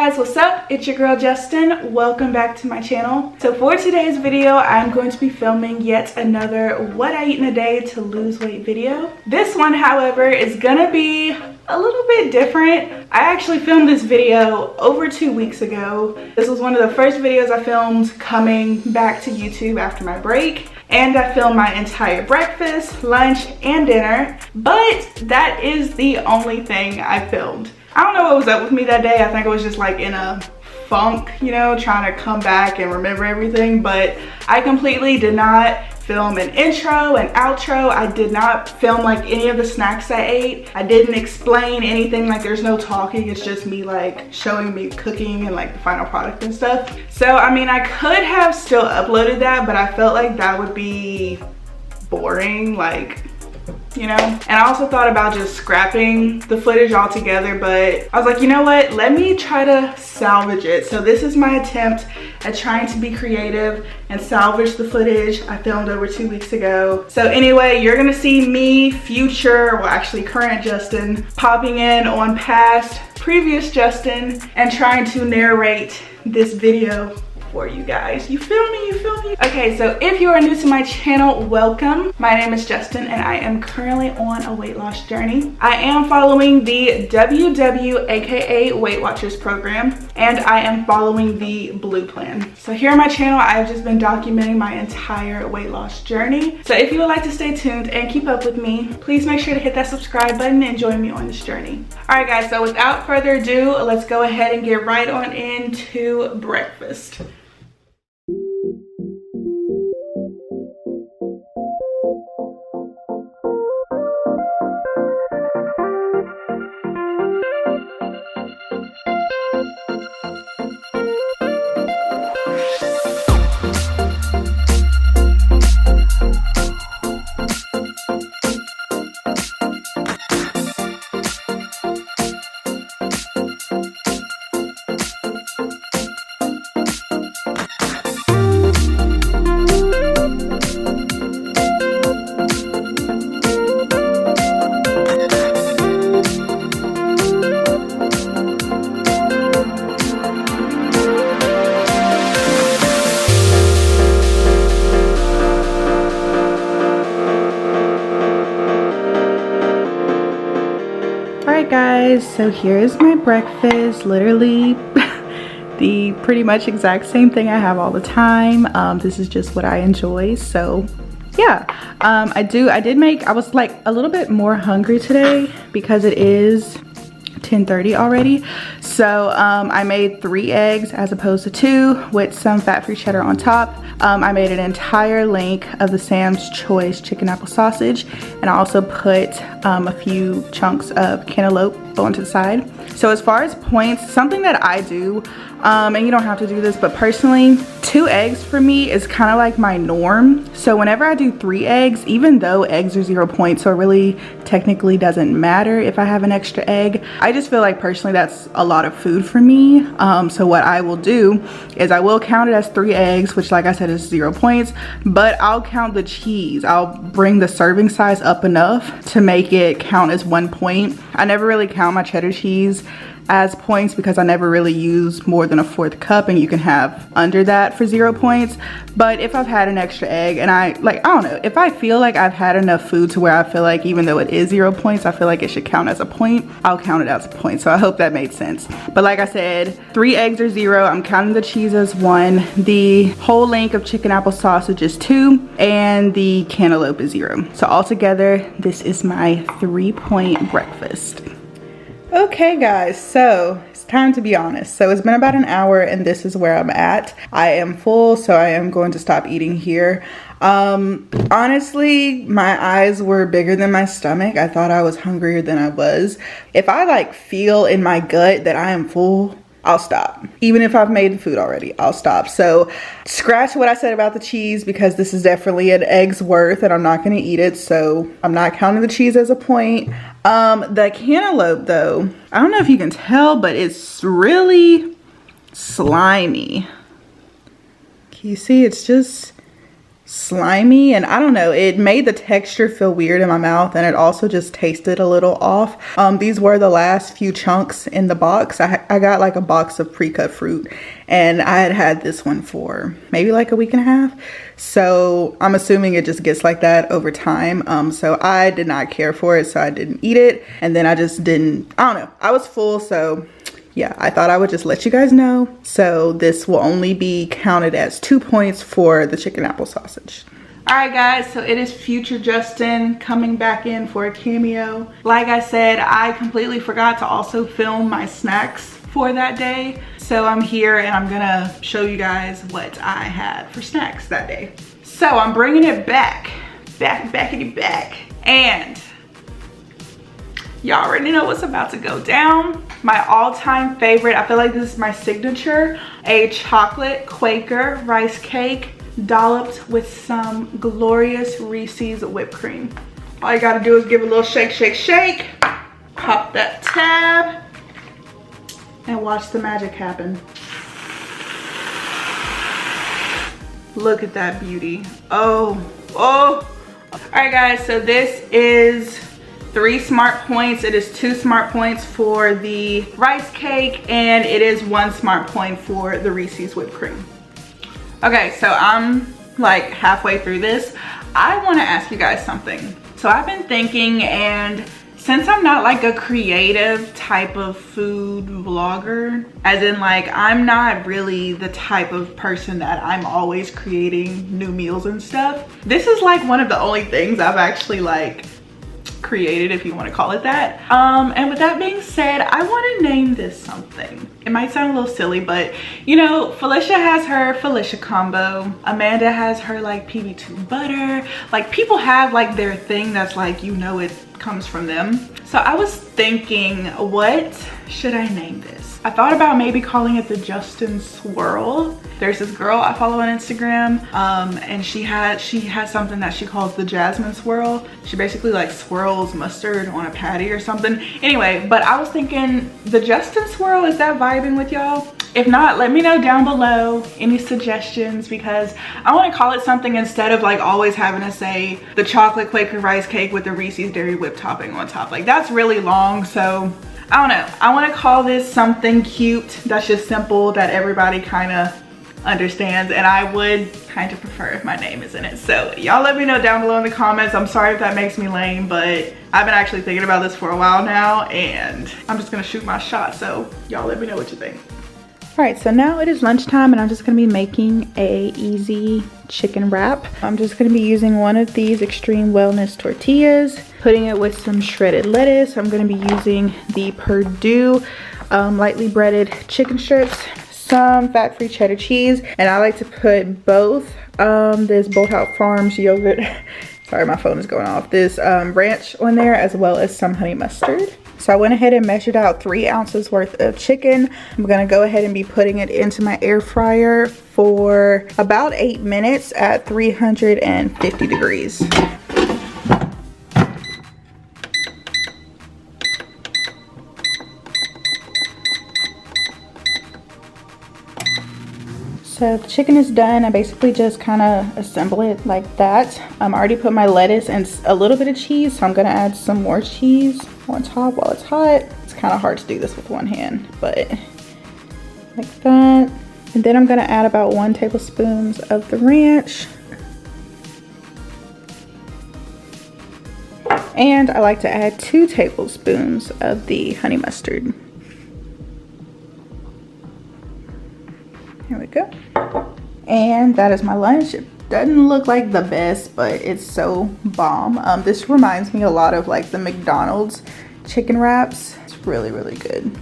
guys, what's up? It's your girl Justyn. Welcome back to my channel. So for today's video, I'm going to be filming yet another what I eat in a day to lose weight video. This one, however, is gonna be a little bit different. I actually filmed this video over 2 weeks ago. This was one of the first videos I filmed coming back to YouTube after my break. And I filmed my entire breakfast, lunch, and dinner. But that is the only thing I filmed. I don't know what was up with me that day. I think I was just like in a funk, you know, trying to come back and remember everything. But I completely did not film an intro and outro. I did not film like any of the snacks I ate. I didn't explain anything, like there's no talking. It's just me like showing me cooking and like the final product and stuff. So I mean, I could have still uploaded that, but I felt like that would be boring, like, you know. And I also thought about just scrapping the footage altogether, but I was like, you know what, let me try to salvage it. So this is my attempt at trying to be creative and salvage the footage I filmed over 2 weeks ago. So anyway, you're gonna see me, future, well actually current Justyn, popping in on past, previous Justyn and trying to narrate this video for you guys. You feel me? You feel me? Okay, so if you are new to my channel, welcome. My name is Justyn and I am currently on a weight loss journey. I am following the WW aka Weight Watchers program, and I am following the Blue Plan. So here on my channel, I've just been documenting my entire weight loss journey. So if you would like to stay tuned and keep up with me, please make sure to hit that subscribe button and join me on this journey. All right guys, so without further ado, let's go ahead and get right on into breakfast. Alright guys, so here's my breakfast. Literally the pretty much exact same thing I have all the time. This is just what I enjoy. So yeah, I was like a little bit more hungry today because it is 10:30 already. So I made 3 eggs as opposed to 2 with some fat-free cheddar on top. I made an entire link of the Sam's Choice chicken apple sausage, and I also put a few chunks of cantaloupe onto the side. So as far as points, something that I do, and you don't have to do this, but personally 2 eggs for me is kind of like my norm. So whenever I do 3 eggs, even though eggs are 0 points, so it really technically doesn't matter if I have an extra egg, I just feel like personally that's a lot of food for me. So what I will do is I will count it as 3 eggs, which like I said is 0 points, but I'll count the cheese. I'll bring the serving size up enough to make it count as 1 point. I never really count my cheddar cheese as points because I never really use more than a 1/4 cup, and you can have under that for 0 points. But if I've had an extra egg and I don't know, if I feel like I've had enough food to where I feel like even though it is 0 points, I feel like it should count as a point, I'll count it as a point. So I hope that made sense. But like I said, 3 eggs are 0. I'm counting the cheese as 1. The whole link of chicken apple sausage is 2, and the cantaloupe is 0. So altogether, this is my 3-point breakfast. Okay guys, so it's time to be honest. So it's been about an hour and this is where I'm at. I am full, so I am going to stop eating here. Honestly, my eyes were bigger than my stomach. I thought I was hungrier than I was. If I like feel in my gut that I am full, I'll stop. Even if I've made the food already, I'll stop. So scratch what I said about the cheese because this is definitely an egg's worth and I'm not gonna eat it. So I'm not counting the cheese as a point. The cantaloupe though, I don't know if you can tell, but it's really slimy. Can you see? It's just slimy, and I don't know, it made the texture feel weird in my mouth, and it also just tasted a little off. These were the last few chunks in the box. I got like a box of pre-cut fruit, and I had this one for maybe like a week and a half, so I'm assuming it just gets like that over time. So I did not care for it, so I didn't eat it, and then I just didn't, I don't know, I was full, so yeah, I thought I would just let you guys know. So this will only be counted as 2 points for the chicken apple sausage. All right guys, so it is future Justyn coming back in for a cameo. Like I said, I completely forgot to also film my snacks for that day. So I'm here and I'm gonna show you guys what I had for snacks that day. So I'm bringing it back. And y'all already know what's about to go down. My all-time favorite, I feel like this is my signature, a chocolate Quaker rice cake dolloped with some glorious Reese's whipped cream. All you gotta do is give it a little shake, shake, shake. Pop that tab and watch the magic happen. Look at that beauty. Oh. All right guys, so this is 3 smart points. It is 2 smart points for the rice cake, and it is 1 smart point for the Reese's whipped cream. Okay, so I'm like halfway through this. I want to ask you guys something. So I've been thinking, and since I'm not like a creative type of food vlogger, as in like I'm not really the type of person that I'm always creating new meals and stuff, this is like one of the only things I've actually like created, if you want to call it that. And with that being said, I want to name this something. It might sound a little silly, but you know, Felicia has her Felicia combo, Amanda has her like PB2 butter. Like people have like their thing that's like, you know, it comes from them. So I was thinking, what should I name this? I thought about maybe calling it the Justyn swirl. There's this girl I follow on Instagram, and she has something that she calls the jasmine swirl. She basically like swirls mustard on a patty or something. Anyway, but I was thinking the Justyn swirl, is that vibing with y'all? If not, let me know down below any suggestions, because I want to call it something instead of like always having to say the chocolate Quaker rice cake with the Reese's dairy whip topping on top. Like that's really long, so I don't know. I want to call this something cute that's just simple that everybody kind of understands, and I would kind of prefer if my name is in it. So y'all let me know down below in the comments. I'm sorry if that makes me lame, but I've been actually thinking about this for a while now, and I'm just gonna shoot my shot. So y'all let me know what you think. All right, so now it is lunchtime, and I'm just gonna be making a easy chicken wrap. I'm just gonna be using one of these Extreme Wellness tortillas, putting it with some shredded lettuce. I'm gonna be using the Perdue lightly breaded chicken strips, some fat-free cheddar cheese, and I like to put both this Bolthouse Farms yogurt, sorry my phone is going off, this ranch on there, as well as some honey mustard. So I went ahead and measured out 3 ounces worth of chicken. I'm gonna go ahead and be putting it into my air fryer for about 8 minutes at 350 degrees. So the chicken is done. I basically just kind of assemble it like that. I already put my lettuce and a little bit of cheese, so I'm gonna add some more cheese on top while it's hot. It's kind of hard to do this with one hand, but like that. And then I'm gonna add about 1 tablespoon of the ranch. And I like to add 2 tablespoons of the honey mustard. Here we go. And that is my lunch. It doesn't look like the best, but it's so bomb. This reminds me a lot of like the McDonald's chicken wraps. It's really, really good.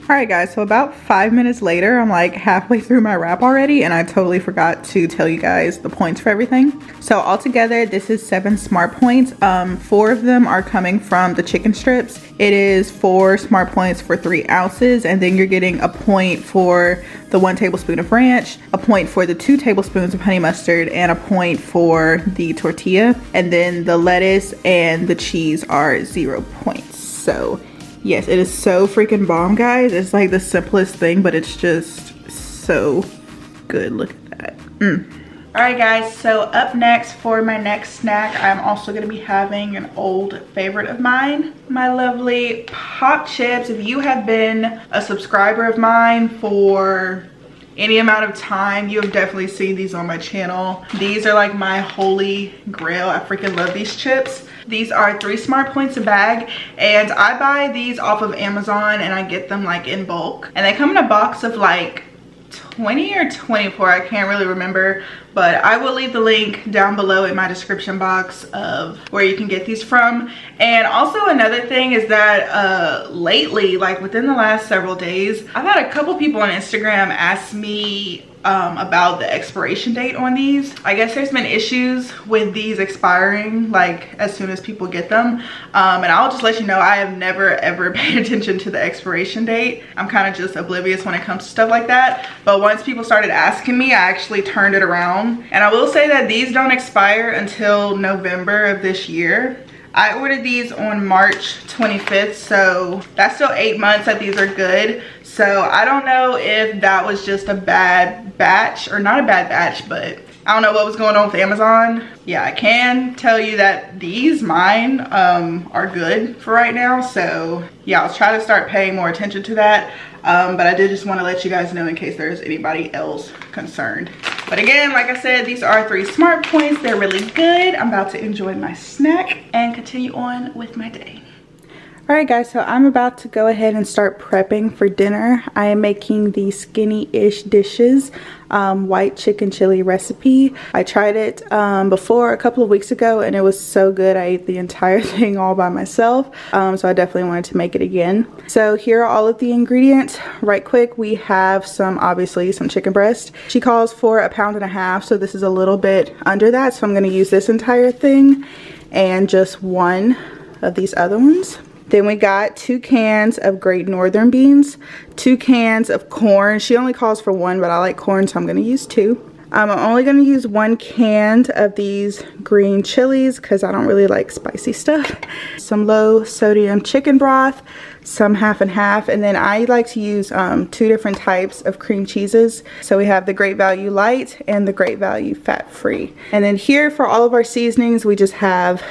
All right guys, so about 5 minutes later, I'm like halfway through my wrap already, and I totally forgot to tell you guys the points for everything. So altogether, this is 7 smart points. 4 of them are coming from the chicken strips. It is 4 smart points for 3 ounces, and then you're getting a point for the 1 tablespoon of ranch, a point for the 2 tablespoons of honey mustard, and a point for the tortilla. And then the lettuce and the cheese are 0 points. So yes, it is so freaking bomb, guys. It's like the simplest thing, but it's just so good. Look at that. Alright guys, so up next for my next snack, I'm also going to be having an old favorite of mine, my lovely pop chips. If you have been a subscriber of mine for any amount of time, you have definitely seen these on my channel. These are like my holy grail. I freaking love these chips. These are 3 smart points a bag, and I buy these off of Amazon and I get them like in bulk. And they come in a box of like 20 or 24, I can't really remember, but I will leave the link down below in my description box of where you can get these from. And also another thing is that lately, like within the last several days, I've had a couple people on Instagram ask me about the expiration date on these. I guess there's been issues with these expiring like as soon as people get them, and I'll just let you know I have never ever paid attention to the expiration date. I'm kind of just oblivious when it comes to stuff like that, but once people started asking me, I actually turned it around. And I will say that these don't expire until November of this year. I ordered these on March 25th, so that's still 8 months that these are good. So I don't know if that was just a bad batch, or not a bad batch, but I don't know what was going on with Amazon. Yeah, I can tell you that these, mine, are good for right now. So yeah, I'll try to start paying more attention to that. But I did just want to let you guys know in case there's anybody else concerned. But again, like I said, these are 3 smart points. They're really good. I'm about to enjoy my snack and continue on with my day. Alright guys, so I'm about to go ahead and start prepping for dinner. I am making the skinny-ish dishes white chicken chili recipe. I tried it before a couple of weeks ago and it was so good. I ate the entire thing all by myself, so I definitely wanted to make it again. So here are all of the ingredients. Right quick, we have obviously some chicken breast. She calls for 1.5 pounds, so this is a little bit under that, so I'm going to use this entire thing and just 1 of these other ones. Then we got 2 cans of Great Northern beans, 2 cans of corn. She only calls for 1, but I like corn, so I'm going to use 2. I'm only going to use 1 can of these green chilies because I don't really like spicy stuff. Some low sodium chicken broth, some half and half, and then I like to use 2 different types of cream cheeses. So we have the Great Value Light and the Great Value Fat Free. And then here for all of our seasonings, we just have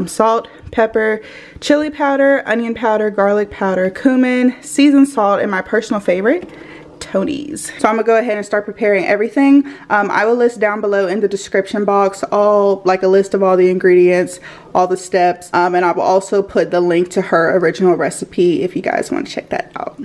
salt, pepper, chili powder, onion powder, garlic powder, cumin, seasoned salt, and my personal favorite, Tony's. So I'm gonna go ahead and start preparing everything. I will list down below in the description box a list of all the ingredients, all the steps, and I will also put the link to her original recipe if you guys want to check that out.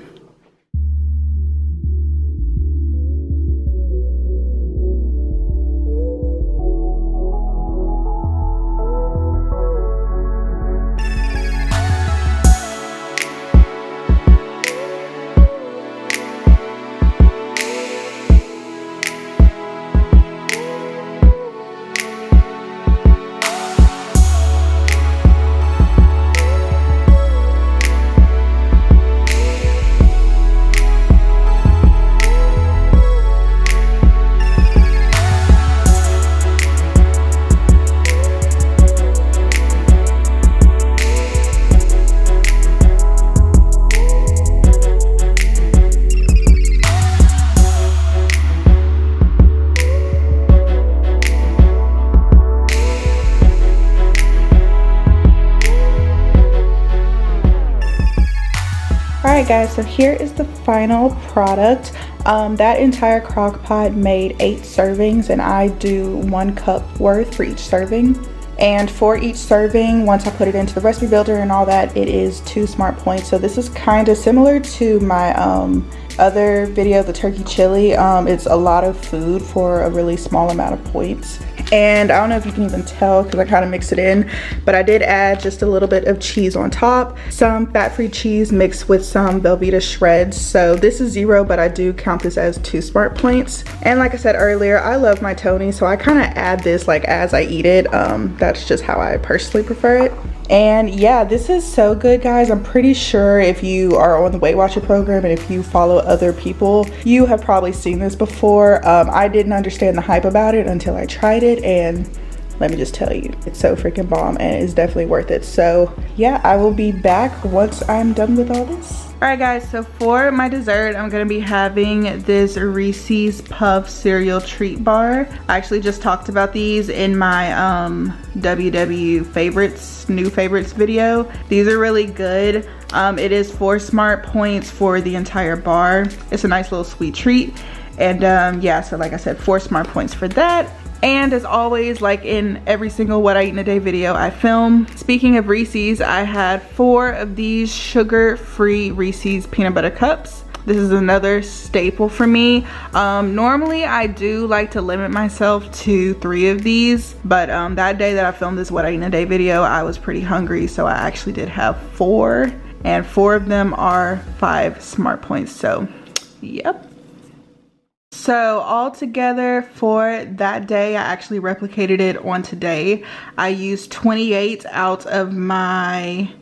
Alright guys, so here is the final product. That entire crock pot made 8 servings, and I do 1 cup worth for each serving. And for each serving, once I put it into the recipe builder and all that, it is 2 smart points. So this is kind of similar to my other video, the turkey chili. It's a lot of food for a really small amount of points. And I don't know if you can even tell because I kind of mixed it in, but I did add just a little bit of cheese on top, some fat-free cheese mixed with some Velveeta shreds. So this is 0, but I do count this as 2 smart points. And like I said earlier, I love my Tony, so I kind of add this like as I eat it. That's just how I personally prefer it. And yeah, this is so good, guys. I'm pretty sure if you are on the Weight Watcher program and if you follow other people, you have probably seen this before. I didn't understand the hype about it until I tried it, and let me just tell you, it's so freaking bomb and it's definitely worth it. So yeah, I will be back once I'm done with all this. Alright guys, so for my dessert, I'm going to be having this Reese's Puff cereal treat bar. I actually just talked about these in my WW favorites, new favorites video. These are really good. It is 4 smart points for the entire bar. It's a nice little sweet treat. And yeah, so like I said, 4 smart points for that. And as always, like in every single What I Eat in a Day video I film, speaking of Reese's, I had 4 of these sugar-free Reese's peanut butter cups. This is another staple for me. Normally I do like to limit myself to 3 of these, but that day that I filmed this What I Eat in a Day video, I was pretty hungry, so I actually did have 4, and 4 of them are 5 smart points, so yep. So all together for that day, I actually replicated it on today. I used 28 out of my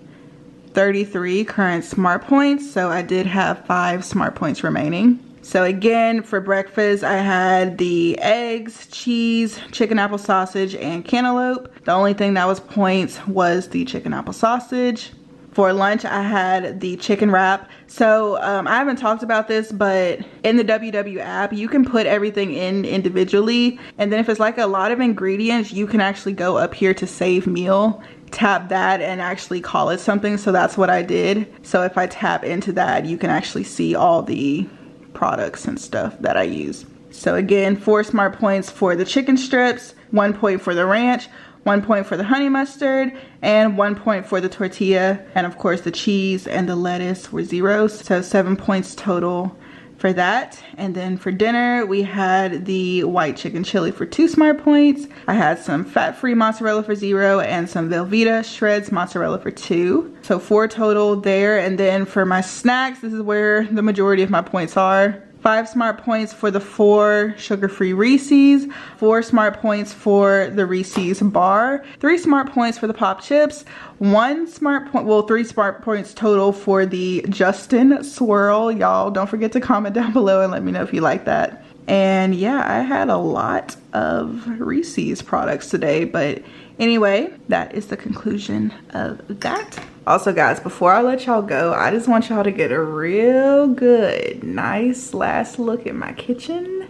33 current smart points, so I did have 5 smart points remaining. So again, for breakfast, I had the eggs, cheese, chicken apple sausage, and cantaloupe. The only thing that was points was the chicken apple sausage. For lunch, I had the chicken wrap. So I haven't talked about this, but in the WW app, you can put everything in individually. And then if it's like a lot of ingredients, you can actually go up here to save meal, tap that and actually call it something. So that's what I did. So if I tap into that, you can actually see all the products and stuff that I use. So again, 4 smart points for the chicken strips, 1 point for the ranch, 1 point for the honey mustard, and 1 point for the tortilla. And of course the cheese and the lettuce were 0. So 7 points total for that. And then for dinner, we had the white chicken chili for 2 smart points. I had some fat-free mozzarella for 0 and some Velveeta shreds mozzarella for 2. So 4 total there. And then for my snacks, this is where the majority of my points are. 5 smart points for the 4 sugar-free Reese's, 4 smart points for the Reese's bar, 3 smart points for the pop chips, 1 smart point, well, 3 smart points total for the Justyn swirl. Y'all don't forget to comment down below and let me know if you like that. And yeah, I had a lot of Reese's products today, but anyway, that is the conclusion of that. Also guys, before I let y'all go, I just want y'all to get a real good, nice last look at my kitchen,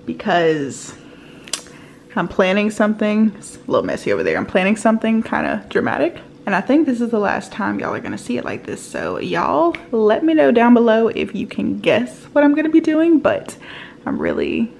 because I'm planning something. It's a little messy over there. I'm planning something kind of dramatic, and I think this is the last time y'all are gonna see it like this. So y'all let me know down below if you can guess what I'm gonna be doing, but I'm really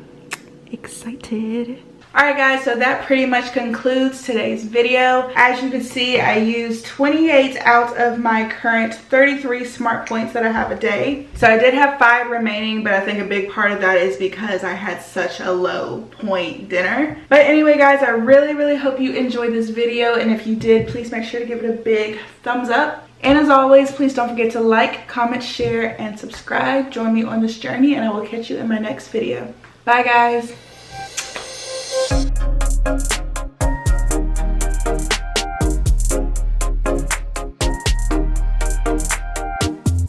excited. Alright guys, so that pretty much concludes today's video. As you can see, I used 28 out of my current 33 smart points that I have a day. So I did have 5 remaining, but I think a big part of that is because I had such a low point dinner. But anyway guys, I really hope you enjoyed this video, and if you did, please make sure to give it a big thumbs up. And as always, please don't forget to like, comment, share, and subscribe. Join me on this journey, and I will catch you in my next video. Bye guys.